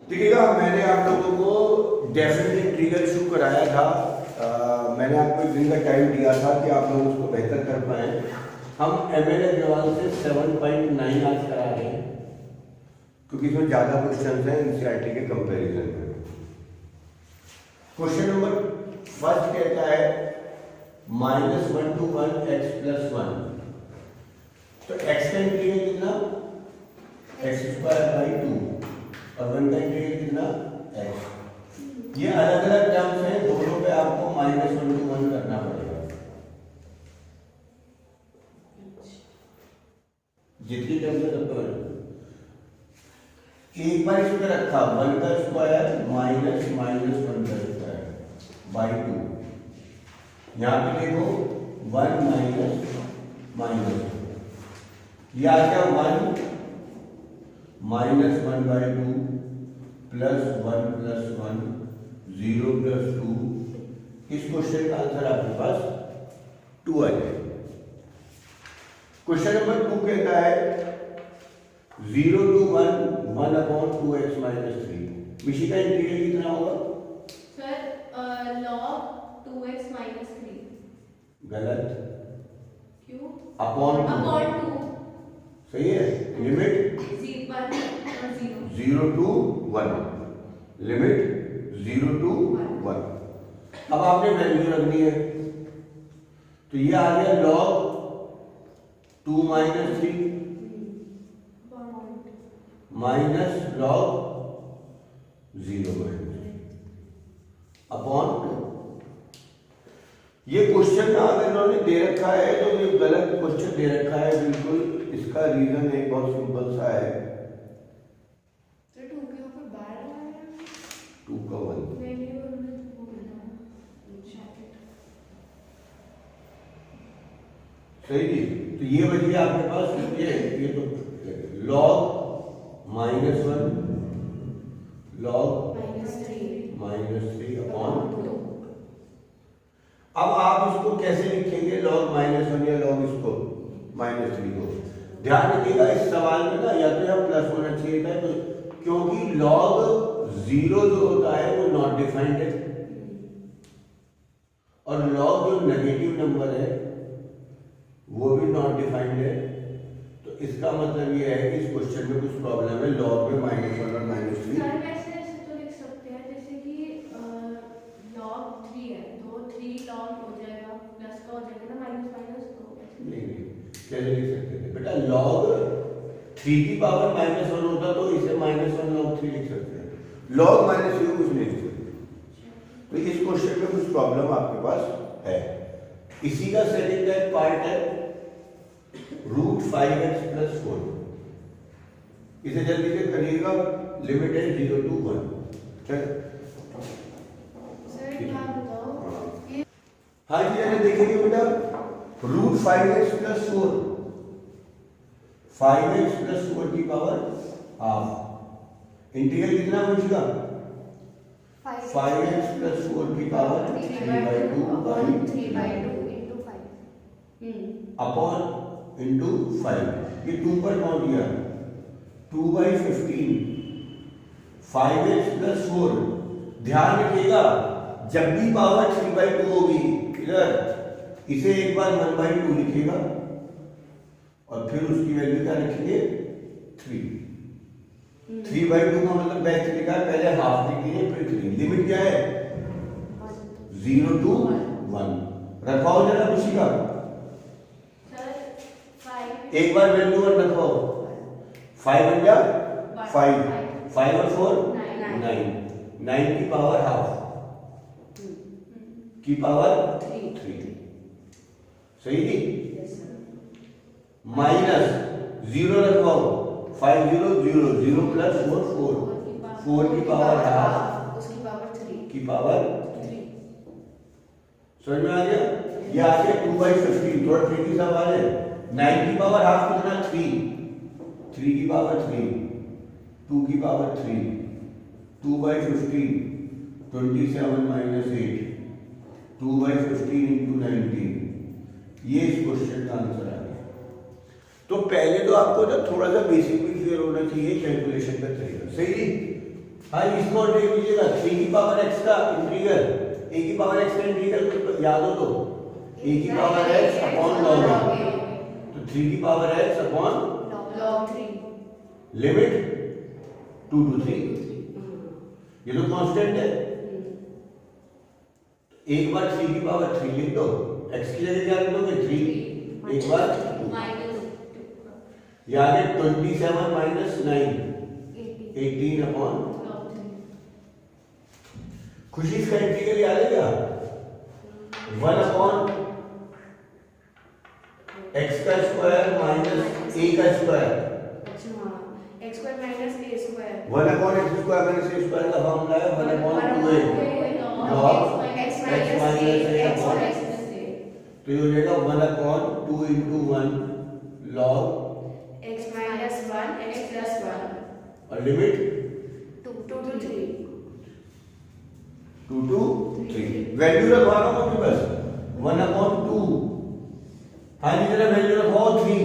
देखिएगा, मैंने आप लोगों को डेफिनेट इंटीग्रल शो कराया था। मैंने आपको एक दिन का टाइम दिया था कि आप लोग उसको बेहतर कर पाए। हम एमएल अग्रवाल से 7.9 आज करा रहे हैं क्योंकि इसमें ज़्यादा क्वेश्चन हैं एनसीईआरटी के कंपैरिजन में। क्वेश्चन नंबर फर्स्ट कहता है -1 to 1 x + 1। तो x का इंटीग्रल कितना, x²/2 और 1 का इंटीग्रल कितना, x। ये अलग अलग टर्म्स हैं, दोनों पे आपको -1 to 1 करना पड़ेगा। जितनी टर्म्स है सबको एक बार इसमें रखा 1 का स्क्वायर माइनस 1 का स्क्वायर बाई 2। यहाँ पे देखो 1 माइनस ये आ गया 1 -1/2 +1 + 1 0 + 2। इस क्वेश्चन का आंसर आपके पास 2 आ जाएगा। क्वेश्चन नंबर 2 कहता है 0 to 1 1/2x - 3। मिशी का इंटीग्रल कितना होगा सर? log 2x - 3। गलत, क्यों? अपॉन 2 सही है। Limit 0 to 1, limit 0 to 1। अब आपने वैल्यू रखनी है तो ये आ गया log 2 - 3 माइनस log 0 - अपॉन 2। ये क्वेश्चन ना अगर इन्होंने दे रखा है तो ये गलत क्वेश्चन दे रखा है बिल्कुल। इसका रीजन एक बहुत सिंपल सा है, 2 का 1। सही जी। तो ये बच गया आपके पास ये तो log -1 log -3 अपॉन 2। अब आप इसको कैसे लिखेंगे, log -1 या log इसको -3 को? ध्यान रखिएगा इस सवाल में ना या तो यहाँ प्लस होना चाहिए था, तो क्योंकि log 0 जो होता है वो नॉट डिफाइंड है और log जो नेगेटिव नंबर है वो भी नॉट डिफाइंड है। तो इसका मतलब ये है कि इस क्वेश्चन में कुछ प्रॉब्लम है, log में -1 और -3। सर वैसे ऐसे तो लिख सकते हैं जैसे कि log 3 है तो 3 log हो जाएगा, प्लस का हो जाएगा ना, माइनस तो नहीं कैसे लिख सकते थे बेटा? log 3 की पावर -1 होता तो इसे -1 log 3 लिख सकते हैं। log -3 कुछ नहीं लिख सकते। तो इस क्वेश्चन में कुछ प्रॉब्लम आपके पास है। इसी का सेकंड पार्ट है √5x + 4। इसे जल्दी से करिएगा, लिमिट है 0 to 1। चल सर क्या बताओ ये हाँ जी, यानी देखिए बेटा √5x + 4 5x + 4 की पावर हाफ। इंटीग्रल कितना बचेगा? 5x + 4 की पावर 3/2 अपॉन इंटू 5। ये 2 पर कौन दिया? 2/15 5x + 4। ध्यान रखिएगा जब भी पावर 3/2 होगी इधर इसे एक बार 1/2 लिखिएगा और फिर उसकी वैल्यू क्या रखेंगे 3। 3/2 का मतलब बेस्ट लिखा है, पहले हाफ लिखिए फिर 3। लिमिट क्या है 0 to 1। रखाओ जरा खुशी का, एक बार वैल्यू 1 रखो। 5 बन गया 5 और 4 9 की पावर हाफ की पावर 3। सही जी। माइनस 0 रखवाओ 5 0 0 0 + 4 4 की पावर हाफ उसकी पावर 3 की पावर 3। समझ में आ गया? ये आ गया 2/15। थोड़ा ट्रिकी सवाल है। 9 की पावर हाफ कितना 3 की पावर 3 2 की पावर 3 2/15 27 - 8 2/15 × 19। ये इस क्वेश्चन का आंसर आ गया। तो पहले तो आपको ना थोड़ा सा बेसिक भी क्लियर होना चाहिए कैलकुलेशन का तरीका। सही। हाँ इसको और देख लीजिएगा 3 की पावर x का इंटीग्रल, a की पावर x का इंटीग्रल तो याद हो तो a की power x upon log a, तो 3 की power x upon log 3 limit 2 to 3, ये तो कांस्टेंट है। एक बार 3 की पावर 3 लिख दो, x की जगह क्या लिख दोगे 3, एक बार 2, ये आगे 27 माइनस 9 18 अपॉन, खुशी इसका इंटीग्रल याद है क्या? 1 अपॉन x का स्क्वायर माइनस a का square, x square minus a square, 1 upon x square minus a square का फॉर्मूला है 1 upon 2a log x minus a upon, तो ये हो जाएगा 1 upon 2 into 1 log x minus 1 x plus 1 और limit 2 to 3 2 to 3, value रखवाना होगी बस 1 अपॉन 2, हाँ जी जरा वैल्यू रखवाओ 3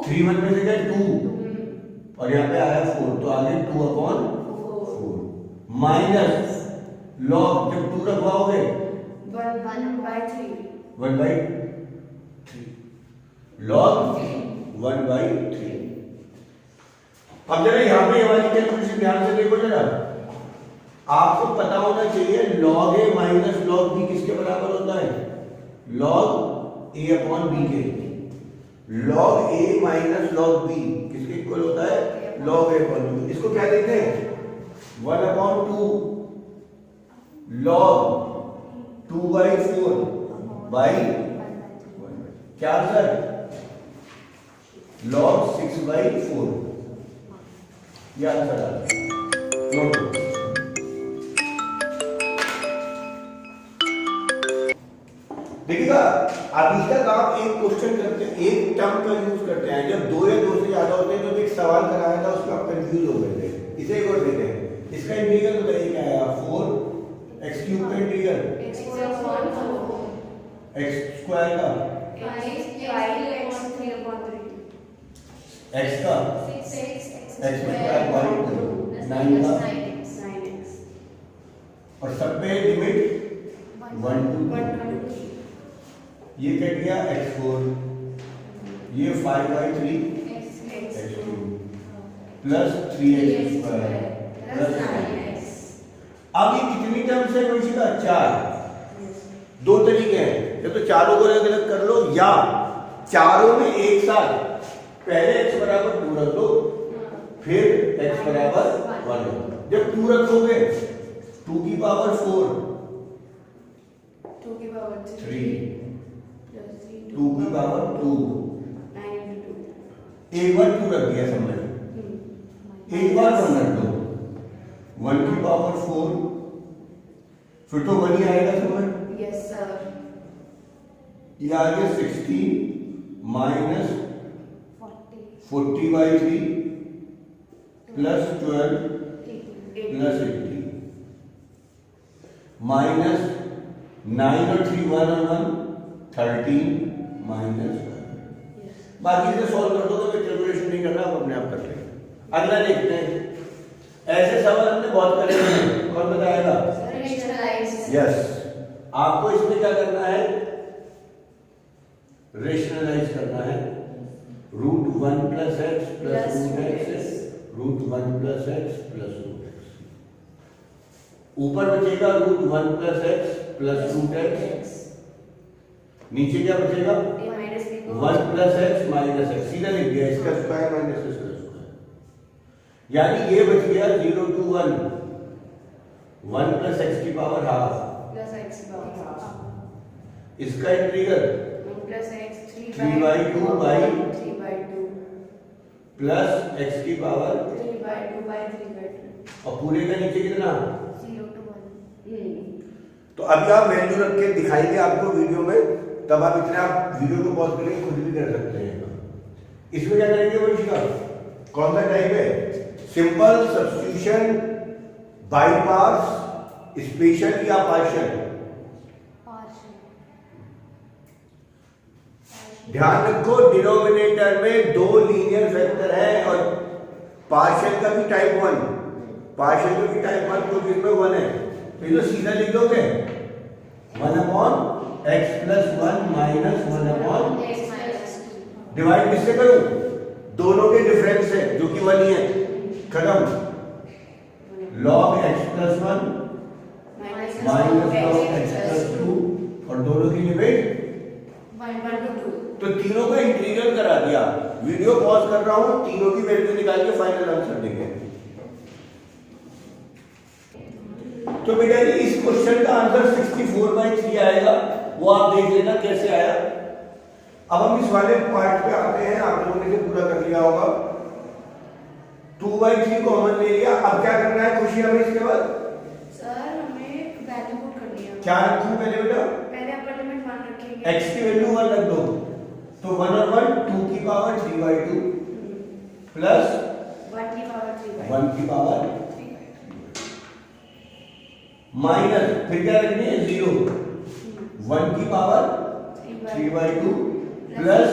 3 1 में से क्या 2 और यहाँ पे आया 4, तो आगे 2 अपॉन 4 माइनस लॉग, जब 2 रखवाओगे 1 by 3 लॉग 1 by 3। अब जरा यहाँ पे हमारी कैलकुलेशन ध्यान से देखो जरा, आपको पता होना चाहिए log a minus log b किसके बराबर होता है? log a अपॉन b के, log a minus log b किसके इक्वल होता है? log a upon b। इसको क्या देते हैं? 1 अपॉन 2 log 2 by 4 by 1, क्या सर? log 6 by 4, यह आंसर आ गया। नोट करो। देखिएगा अभी तक आप एक क्वेश्चन करते हैं, एक टर्म का यूज करते हैं, जब 2 या 2 से ज्यादा होते हैं तो एक सवाल कराया था उसमें आप कंफ्यूज हो गए थे, इसे एक और देते हैं। इसका इंटीग्रल बताइए क्या आया? 4 x क्यूब का integral x square x square का x का x स्क्वायर बाई 9 का, और सब पे लिमिट 1 to 2, ये कट गया x4, ये 5 by 3 x cube plus 3x square plus 9x। अब ये कितनी टर्म्स है वंशिका? 4। दो तरीके हैं, या तो चारों को अलग अलग कर लो या चारों में एक साथ पहले x बराबर 2 रख दो, फिर x बराबर 1 रख दो। जब 2 रखोगे 2 की पावर 4 2 की पावर 3 2 की पावर 2, 9 into 2, एक बार 2 रख दिया समझ, एक बार 1 रख दो, 1 की पावर 4, फिर तो 1 ही आएगा समझ। yes sir, ये आ गया 16 minus 40 by 3 plus 12 plus 80 minus 9 और 3 1 और 1 13 माइनस 1। बाकी से सॉल्व कर दो, तो कैलकुलेशन नहीं करना, आप अपने आप कर लेंगे। अगला देखते हैं, ऐसे सवाल हमने बहुत करे हैं, कौन बताएगा? यस, आपको इसमें क्या करना है? रेशनलाइज करना है। Root 1 plus x plus root x, root 1 plus x plus root x, ऊपर बचेगा root 1 plus x plus root x, नीचे क्या बचेगा? 1 प्लस एक्स माइनस एक्स, सीधा लिख दिया, इसका स्क्वायर माइनस इसका स्क्वायर, यानी ये बच गया 0 to 1 1 प्लस एक्स की पावर हाफ प्लस x की पावर हाफ, इसका integral 1 plus x 3 by 2 by 3 by 2 plus x की पावर 3 by 2 by 3 by 2, और पूरे का नीचे कितना? 0 to 1। तो अभी आप वैल्यू रख के दिखाएंगे आपको वीडियो में, तब आप इतना आप वीडियो को पॉज करके खुद भी कर सकते हैं। इसमें क्या करेंगे वंशिका? कौन सा टाइप है? Simple substitution, by parts, special या पार्शियल? ध्यान रखो डिनोमिनेटर में 2 लीनियर फैक्टर है और पार्शियल का भी टाइप 1, पार्शियल का भी टाइप 1, तो किसमें 1 है, तो ये तो सीधा लिख दोगे 1/x + 1 - 1/, x माइनस 2 डिवाइड किससे करूं, दोनों के डिफरेंस है जो कि 1 ही है, खत्म। log x + 1 minus minus log x + 2 और दोनों की लिमिट 1 to 2। तो तीनों का इंटीग्रल करा दिया। वीडियो पॉज कर रहा हूं, तीनों की वैल्यू निकाल के फाइनल आंसर देंगे। तो बेटा जी इस क्वेश्चन का आंसर 64/3 आएगा, वो आप देख लेना कैसे आया। अब हम इस वाले पार्ट पे आते हैं, आप लोगों ने पूरा कर लिया होगा। 2/3 कॉमन ले लिया, अब क्या करना है खुशी हमें इसके बाद, सर हमें वैल्यू पुट करनी है। क्या रखूं पहले बेटा, पहले अपर लिमिट 1 रखेंगे, x की वैल्यू 1 रख दो, तो 1 और 1 2 की पावर 3/2 प्लस 1 की पावर 3/2 1 की पावर माइनस, फिर क्या रखनी है 0, 1 की पावर 3/2 प्लस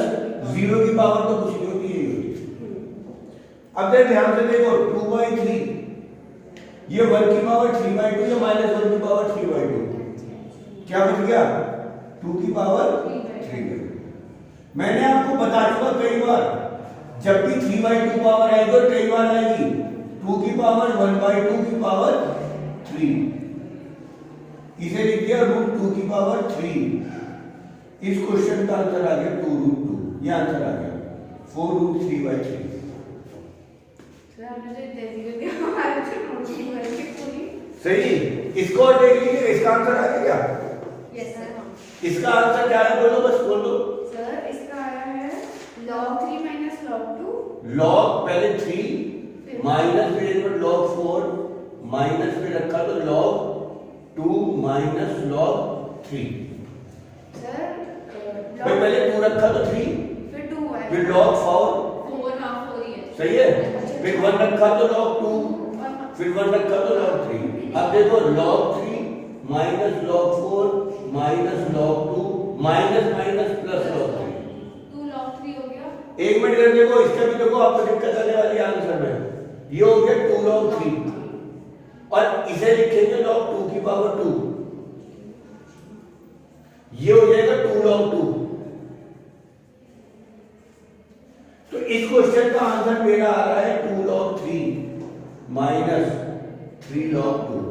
0 की पावर तो कुछ नहीं होती है, ये होती है। अब जरा ध्यान से देखो 2/3, ये 1 की पावर 3/2 या -1 की पावर 3/2, क्या बच गया 2 की पावर 3/2। मैंने आपको बता चुका कई बार, जब भी 3/2 पावर आएगी और कई बार आएगी 2 की पावर 1/2 की पावर 3, इसे लिख दिया √2 की पावर 3। इस क्वेश्चन का आंसर आ गया 2√2, ये आंसर आ गया 4√3/3। सर आपने जो दे दिया हमारे से पूरी करके पूरी सही, इसको और देख लीजिए, इसका आंसर आ गया। Yes sir. इसका आंसर क्या है बोलो, बस बोलो। सर इसका आया है log 3 - log 2, log पहले 3 माइनस फिर एक बार log 4 माइनस फिर रखा तो log 2 माइनस log 3। सर भाई पहले 2 रखा तो 3, फिर 2 आया, फिर log 4 4 हां 4 ही है, सही है, फिर 1 रखा तो log 2, फिर 1 रखा तो log 3। अब देखो log 3 minus log 4 minus log 2 minus minus plus log 3। 2 log 3 हो गया। एक मिनट कर देखो, इसका भी देखो आपको दिक्कत आने वाली है आंसर में। ये हो गया 2 log 3 और इसे लिखेंगे log 2 की पावर 2, ये हो जाएगा 2 log 2। तो इस क्वेश्चन का आंसर मेरा आ रहा है 2 log 3 माइनस 3 log 2,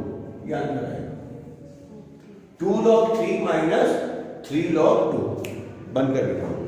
ये आंसर आएगा 2 log 3 माइनस 3 log 2। बंद कर देता हूं।